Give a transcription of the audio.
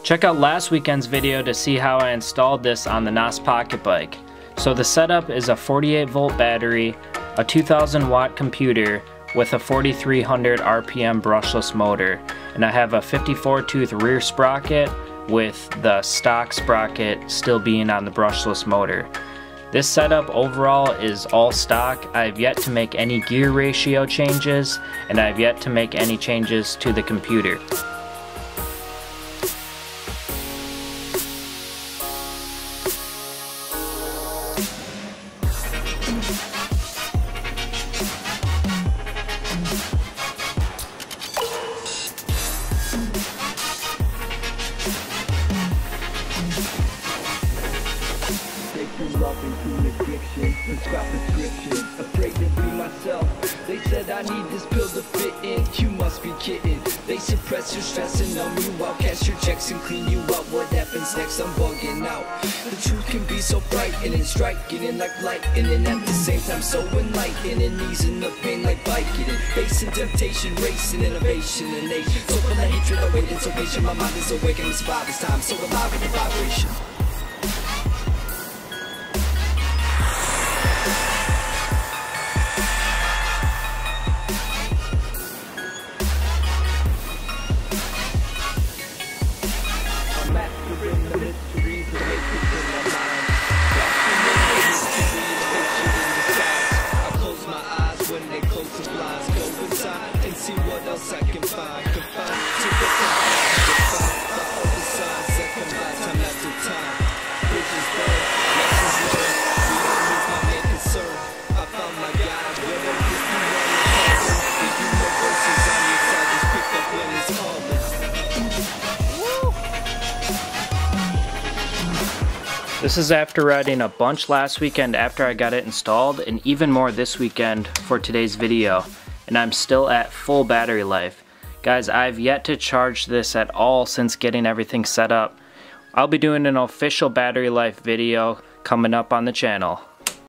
Check out last weekend's video to see how I installed this on the NOS Pocket Bike. So the setup is a 48 volt battery, a 2000 watt computer with a 4300 RPM brushless motor, and I have a 54 tooth rear sprocket with the stock sprocket still being on the brushless motor. This setup overall is all stock. I have yet to make any gear ratio changes, and I have yet to make any changes to the computer. Afraid to be myself. They said I need this pill to fit in. You must be kidding. They suppress your stress and numb you out, cash your checks and clean you out. What happens next? I'm bugging out. The truth can be so frightening, striking like lightning, at the same time so enlightening, easing the pain like biking, facing temptation, racing innovation and nation. So full of hatred, I waited so patient. My mind is awake and survive this time. So alive with the vibration. This is after riding a bunch last weekend after I got it installed, and even more this weekend for today's video, and I'm still at full battery life. Guys, I've yet to charge this at all since getting everything set up. I'll be doing an official battery life video coming up on the channel.